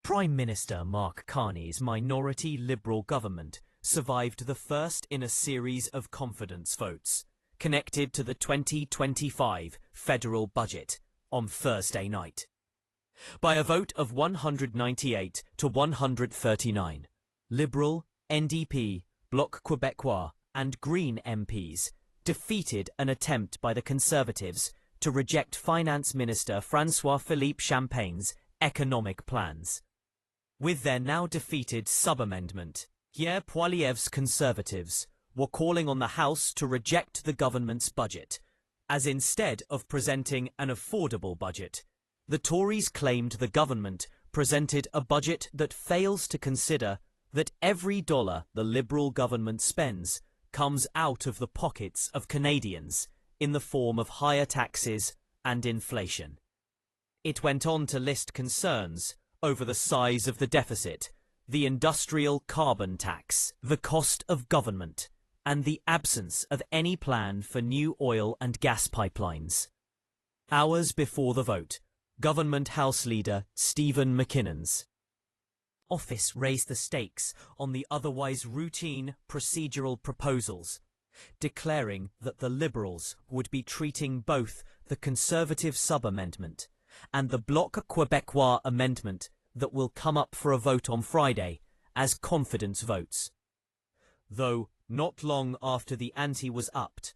Prime Minister Mark Carney's minority Liberal government survived the first in a series of confidence votes connected to the 2025 federal budget on Thursday night. By a vote of 198 to 139, Liberal, NDP, Bloc Québécois and Green MPs defeated an attempt by the Conservatives to reject Finance Minister François-Philippe Champagne's economic plans. With their now defeated sub-amendment, Pierre Poilievre's Conservatives were calling on the House to reject the government's budget, as instead of presenting an affordable budget, the Tories claimed the government presented a budget that fails to consider that every dollar the Liberal government spends comes out of the pockets of Canadians in the form of higher taxes and inflation. It went on to list concerns over the size of the deficit, the industrial carbon tax, the cost of government, and the absence of any plan for new oil and gas pipelines. Hours before the vote, Government House Leader Stephen McKinnon's office raised the stakes on the otherwise routine procedural proposals, declaring that the Liberals would be treating both the Conservative sub-amendment and the Bloc Québécois amendment that will come up for a vote on Friday as confidence votes. Though not long after the ante was upped,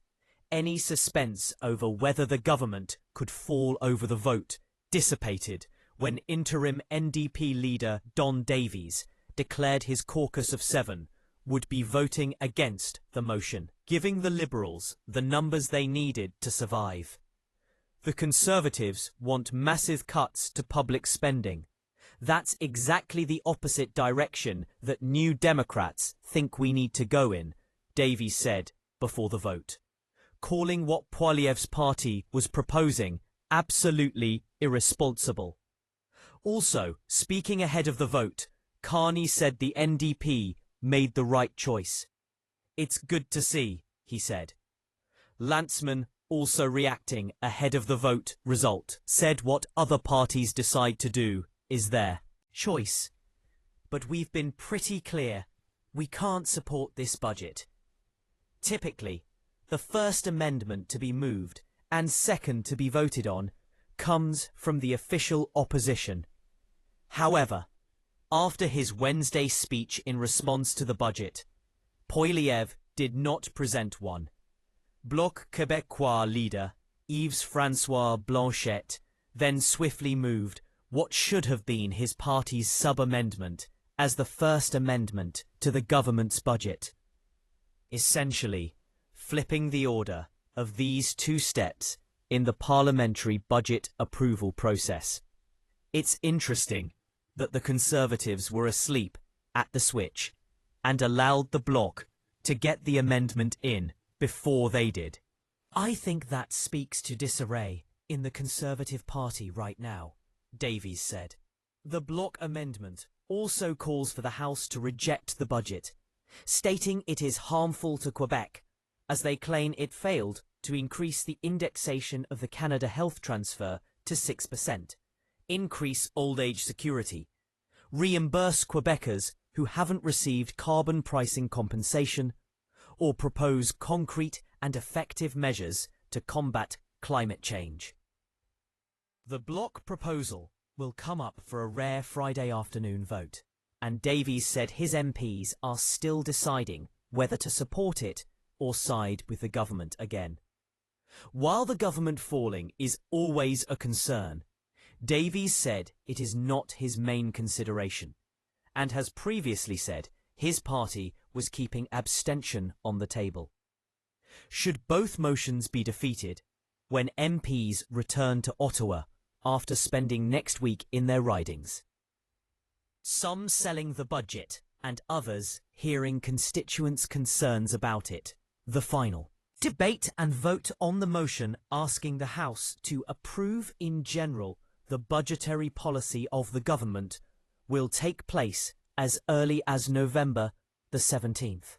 any suspense over whether the government could fall over the vote dissipated when interim NDP leader Don Davies declared his caucus of 7 would be voting against the motion, giving the Liberals the numbers they needed to survive. The Conservatives want massive cuts to public spending. That's exactly the opposite direction that New Democrats think we need to go in, Davies said before the vote, calling what Poilievre's party was proposing absolutely irresponsible. Also, speaking ahead of the vote, Carney said the NDP made the right choice. It's good to see, he said. Landsman, also reacting ahead of the vote result, said what other parties decide to do is their choice. But we've been pretty clear, we can't support this budget. Typically, the first amendment to be moved and second to be voted on comes from the official opposition. However, after his Wednesday speech in response to the budget, Poilievre did not present one. Bloc Québécois leader Yves-François Blanchet then swiftly moved what should have been his party's sub-amendment as the first amendment to the government's budget, essentially flipping the order of these two steps in the parliamentary budget approval process. It's interesting that the Conservatives were asleep at the switch and allowed the Bloc to get the amendment in before they did. I think that speaks to disarray in the Conservative Party right now, Davies said. The Bloc amendment also calls for the House to reject the budget, stating it is harmful to Quebec, as they claim it failed to increase the indexation of the Canada Health Transfer to 6%, increase old age security, reimburse Quebecers who haven't received carbon pricing compensation, or propose concrete and effective measures to combat climate change. The Bloc proposal will come up for a rare Friday afternoon vote, and Davies said his MPs are still deciding whether to support it or side with the government again. While the government falling is always a concern, Davies said it is not his main consideration, and has previously said his party was keeping abstention on the table. Should both motions be defeated, when MPs return to Ottawa after spending next week in their ridings? Some selling the budget and others hearing constituents' concerns about it. The final debate and vote on the motion asking the House to approve in general the budgetary policy of the government will take place as early as November the 17th.